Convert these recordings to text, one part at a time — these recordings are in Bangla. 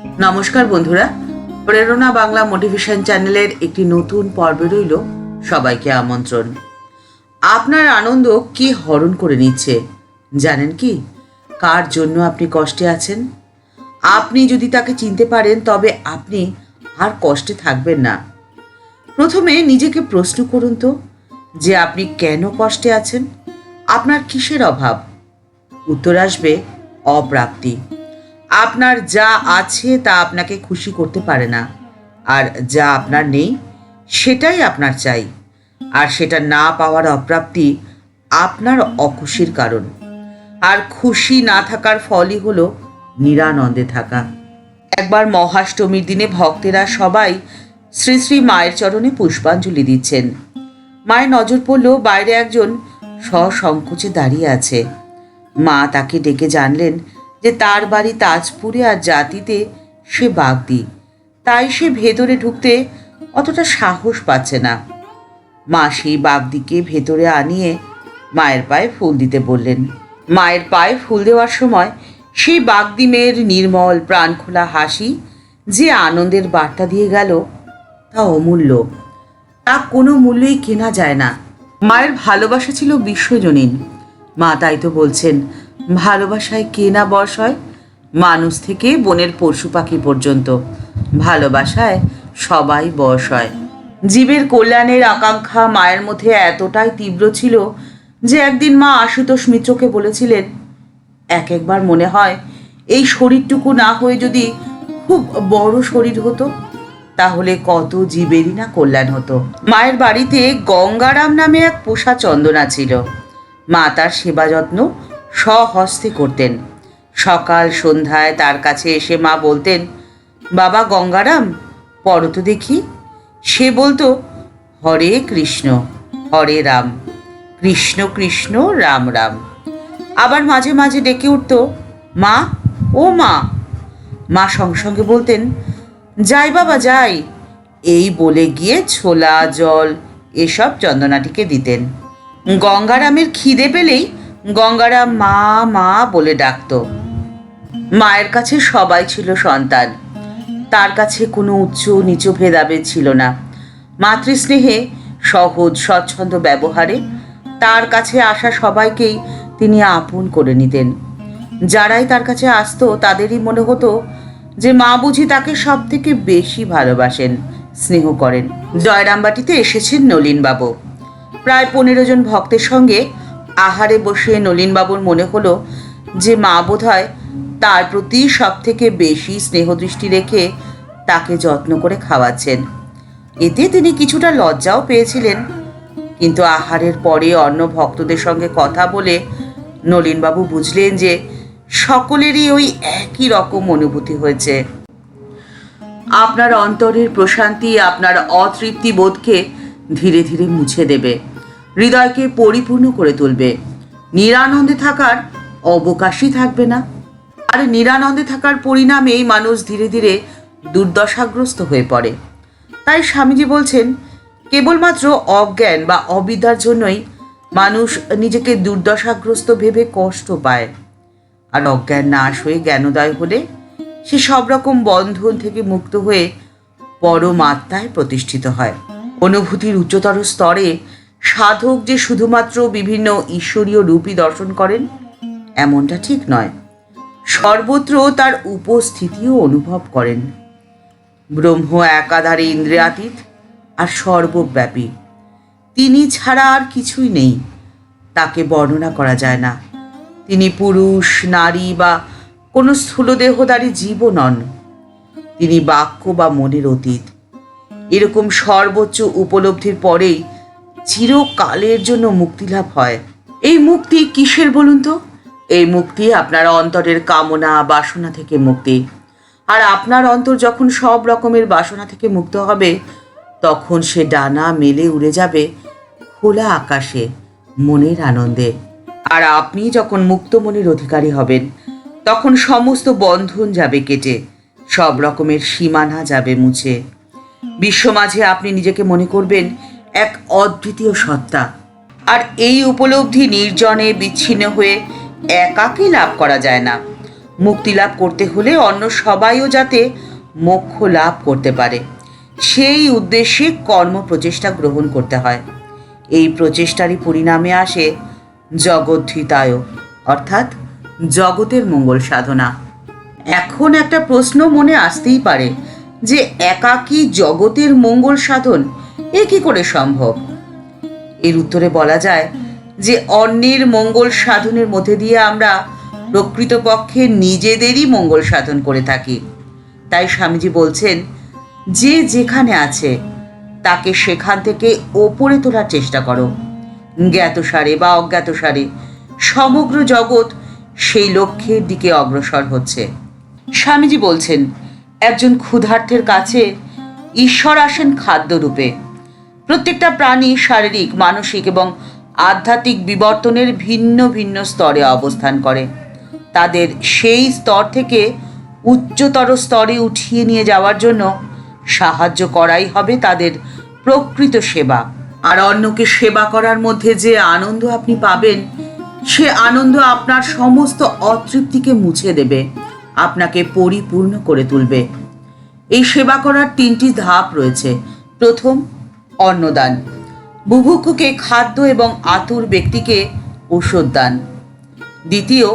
নমস্কার বন্ধুরা, প্রেরণা বাংলা মোটিভেশন চ্যানেলের একটি নতুন পর্বে রইল সবাইকে আমন্ত্রণ। আপনার আনন্দ কি হরণ করে নিচ্ছে জানেন কি? কার জন্য আপনি কষ্টে আছেন? আপনি যদি তাকে চিনতে পারেন তবে আপনি আর কষ্টে থাকবেন না। প্রথমে নিজেকে প্রশ্ন করুন তো যে আপনি কেন কষ্টে আছেন? আপনার কিসের অভাব? উত্তর আসবে অপ্রাপ্তি। আপনার যা আছে তা আপনাকে খুশি করতে পারে না, আর যা আপনার নেই সেটাই আপনার চাই। আর সেটা না পাওয়ার অপ্রাপ্তি আপনার অখুশির কারণ। আর খুশি না থাকার ফলই হলো নিরানন্দে থাকা। একবার মহাষ্টমীর দিনে ভক্তেরা সবাই শ্রী শ্রী মায়ের চরণে পুষ্পাঞ্জলি দিচ্ছেন। মায়ের নজর পড়ল বাইরে একজন সসংকোচে দাঁড়িয়ে আছে। মা তাকে ডেকে জানলেন যে তার বাড়ি তাজপুরে আর জাতিতে সে বাগদি, তাই সে ভেতরে ঢুকতে অতটা সাহস পাচ্ছে না। মা সেই বাগদিকে ভেতরে আনিয়ে মায়ের পায়ে ফুল দিতে বললেন। মায়ের পায়ে ফুল দেওয়ার সময় সেই বাগদি মেয়ের নির্মল প্রাণখোলা হাসি যে আনন্দের বার্তা দিয়ে গেল তা অমূল্য, তা কোনো মূল্যই কেনা যায় না। মায়ের ভালোবাসা ছিল বিশ্বজনীন। মা তাই তো বলছেন, ভালোবাসায় কে না বশ হয়? মানুষ থেকে বনের পশু পাখি পর্যন্ত ভালোবাসায় সবাই বশ হয়। জীবের কল্যাণের আকাঙ্ক্ষা মায়ের মধ্যে এতটাই তীব্র ছিল যে একদিন মা আশুতোষ মিত্রকে বলেছিলেন, একবার মনে হয় এই শরীরটুকু না হয়ে যদি খুব বড় শরীর হতো তাহলে কত জীবেরই না কল্যাণ হতো। মায়ের বাড়িতে গঙ্গারাম নামে এক পোষা চন্দনা ছিল। মা তার সেবা যত্ন স্বহস্তে করতেন। সকাল সন্ধ্যায় তার কাছে এসে মা বলতেন, বাবা গঙ্গারাম পড়ো তো দেখি। সে বলতো, হরে কৃষ্ণ হরে রাম, কৃষ্ণ কৃষ্ণ রাম রাম। আবার মাঝে মাঝে ডেকে উঠত, মা ও মা। মা সঙ্গে সঙ্গে বলতেন, যাই বাবা যাই, এই বলে গিয়ে ছোলা জল এসব চন্দনাটিকে দিতেন। গঙ্গারামের খিদে পেলেই গঙ্গারাম মা মা বলে ডাকত। মায়ের কাছে সবাই ছিল সন্তান। তার কাছে কোনো উচ্চ নিচু ভেদাভেদ ছিল না। মাতৃস্নেহে সহজ স্বচ্ছন্দ ব্যবহারে তার কাছে আসা সবাইকেই তিনি আপন করে নিতেন। যারাই তার কাছে আসতো তাদেরই মনে হতো যে মা বুঝি তাকে সব থেকে বেশি ভালোবাসেন, স্নেহ করেন। জয়রামবাটিতে এসেছেন নলিনবাবু। প্রায় 15 জন ভক্তের সঙ্গে আহারে বসে নলিনবাবুর মনে হলো যে মা বোধহয় তার প্রতি সব থেকে বেশি স্নেহদৃষ্টি রেখে তাকে যত্ন করে খাওয়াচ্ছেন। এতে তিনি কিছুটা লজ্জাও পেয়েছিলেন, কিন্তু আহারের পরে অন্য ভক্তদের সঙ্গে কথা বলে নলিনবাবু বুঝলেন যে সকলেরই ওই একই রকম অনুভূতি হয়েছে। আপনার অন্তরের প্রশান্তি আপনার অতৃপ্তি বোধকে ধীরে ধীরে মুছে দেবে, হৃদয়কে পরিপূর্ণ করে তুলবে। নিরানন্দে থাকার অবকাশই থাকবে না। আর নিরানন্দে থাকার পরিণামেই মানুষ ধীরে ধীরে দুর্দশাগ্রস্ত হয়ে পড়ে। তাই স্বামীজি বলছেন, কেবলমাত্র অজ্ঞান বা অবিদ্যার জন্যই মানুষ নিজেকে দুর্দশাগ্রস্ত ভেবে কষ্ট পায়। আর অজ্ঞান নাশ হয়ে জ্ঞানোদয় হলে সে সব রকম বন্ধন থেকে মুক্ত হয়ে পরমাত্মায় প্রতিষ্ঠিত হয়। অনুভূতির উচ্চতর স্তরে সাধক যে শুধুমাত্র বিভিন্ন ঈশ্বরীয় রূপই দর্শন করেন এমনটা ঠিক নয়, সর্বত্র তার উপস্থিতিও অনুভব করেন। ব্রহ্ম একাধারে ইন্দ্রিয়াতীত আর সর্বব্যাপী। তিনি ছাড়া আর কিছুই নেই, তাকে বর্ণনা করা যায় না। তিনি পুরুষ নারী বা কোনো স্থূলদেহধারী জীবও নন। তিনি বাক্য বা মনের অতীত। এরকম সর্বোচ্চ উপলব্ধির পরেই চিরকালের জন্য মুক্তিলাভ হয়। এই মুক্তি কিসের বলুন তো? এই মুক্তি আপনার অন্তরের কামনা বাসনা থেকে মুক্তি। আর আপনার অন্তর যখন সব রকমের বাসনা থেকে মুক্ত হবে তখন সে ডানা মেলে উড়ে যাবে খোলা আকাশে মনের আনন্দে। আর আপনি যখন মুক্ত মনের অধিকারী হবেন তখন সমস্ত বন্ধন যাবে কেটে, সব রকমের সীমানা যাবে মুছে। বিশ্ব মাঝে আপনি নিজেকে মনে করবেন এক অদ্বিতীয় সত্তা। আর এই উপলব্ধি নির্জনে বিচ্ছিন্ন হয়ে একাকী লাভ করা যায় না, মুক্তি লাভ করতে হলে অন্য সবাইও যাতে মোক্ষ লাভ করতে পারে সেই উদ্দেশ্যে কর্ম প্রচেষ্টা গ্রহণ করতে হয়। এই প্রচেষ্টারই পরিণামে আসে জগদ্ধিতায়, অর্থাৎ জগতের মঙ্গল সাধনা। এখন একটা প্রশ্ন মনে আসতেই পারে যে একাকী জগতের মঙ্গল সাধন এ কি করে সম্ভব? এর উত্তরে বলা যায় যে অন্যের মঙ্গল সাধনের মধ্যে দিয়ে আমরা প্রকৃতপক্ষে নিজেদেরই মঙ্গল সাধন করে থাকি। তাই স্বামীজি বলছেন, যে যেখানে আছে তাকে সেখান থেকে ওপরে তোলার চেষ্টা করো। জ্ঞাতসারে বা অজ্ঞাতসারে সমগ্র জগৎ সেই লক্ষ্যের দিকে অগ্রসর হচ্ছে। স্বামীজি বলছেন, একজন ক্ষুধার্তের কাছে ঈশ্বর আসেন খাদ্যরূপে। প্রত্যেকটা প্রাণী শারীরিক, মানসিক এবং আধ্যাত্মিক বিবর্তনের ভিন্ন ভিন্ন স্তরে অবস্থান করে। তাদের সেই স্তর থেকে উচ্চতর স্তরে উঠিয়ে নিয়ে যাওয়ার জন্য সাহায্য করাই হবে তাদের প্রকৃত সেবা। আর অন্যকে সেবা করার মধ্যে যে আনন্দ আপনি পাবেন, সে আনন্দ আপনার সমস্ত অতৃপ্তিকে মুছে দেবে, আপনাকে পরিপূর্ণ করে তুলবে। এই সেবা করার 3টি ধাপ রয়েছে। প্রথম, অন্নদান, বুভুক্ষুকে খাদ্য এবং আতুর ব্যক্তিকে ঔষধ দান। দ্বিতীয়,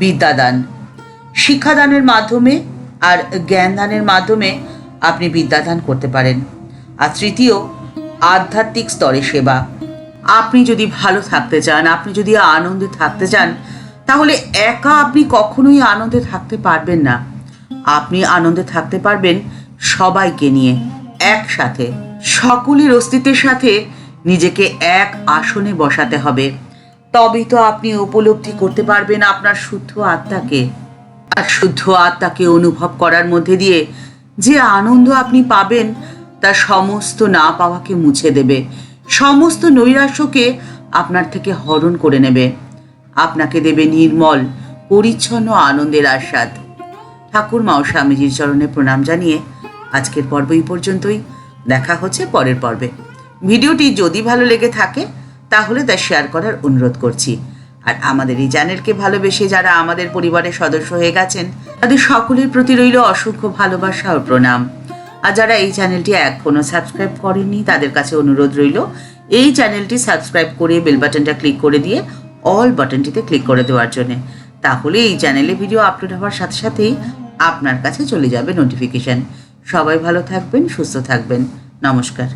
বিদ্যাদান, শিক্ষাদানের মাধ্যমে আর জ্ঞানদানের মাধ্যমে আপনি বিদ্যাদান করতে পারেন। আর তৃতীয়, আধ্যাত্মিক স্তরে সেবা। আপনি যদি ভালো থাকতে চান, আপনি যদি আনন্দে থাকতে চান, তাহলে একা আপনি কখনোই আনন্দে থাকতে পারবেন না। আপনি আনন্দে থাকতে পারবেন সবাইকে নিয়ে, একসাথে। সকলের অস্তিত্বের সাথে নিজেকে এক আসনে বসাতে হবে, তবেই তো আপনি উপলব্ধি করতে পারবেন আপনার শুদ্ধ আত্মাকে। আর শুদ্ধ আত্মাকে অনুভব করার মধ্যে দিয়ে যে আনন্দ আপনি পাবেন তা সমস্ত না পাওয়াকে মুছে দেবে, সমস্ত নৈরাশ্যকে আপনার থেকে হরণ করে নেবে, আপনাকে দেবে নির্মল পরিচ্ছন্ন আনন্দের আস্বাদ। ঠাকুরমা ও স্বামীজির চরণে প্রণাম জানিয়ে আজকের পর্ব এই পর্যন্তই। দেখা হচ্ছে পরের পর্বে। ভিডিওটি যদি ভালো লেগে থাকে তাহলে তা শেয়ার করার অনুরোধ করছি। আর আমাদের এই চ্যানেলকে ভালোবেসে যারা আমাদের পরিবারের সদস্য হয়ে গেছেন তাদের সকলের প্রতি রইল অসংখ্য ভালোবাসা ও প্রণাম। আর যারা এই চ্যানেলটি এখনও সাবস্ক্রাইব করেননি তাদের কাছে অনুরোধ রইল এই চ্যানেলটি সাবস্ক্রাইব করে বেল বাটনটা ক্লিক করে দিয়ে অল বাটনটিতে ক্লিক করে দেওয়ার জন্য। তাহলে এই চ্যানেলে ভিডিও আপলোড হওয়ার সাথে সাথেই আপনার কাছে চলে যাবে নোটিফিকেশন। সবাই ভালো থাকবেন, সুস্থ থাকবেন। নমস্কার।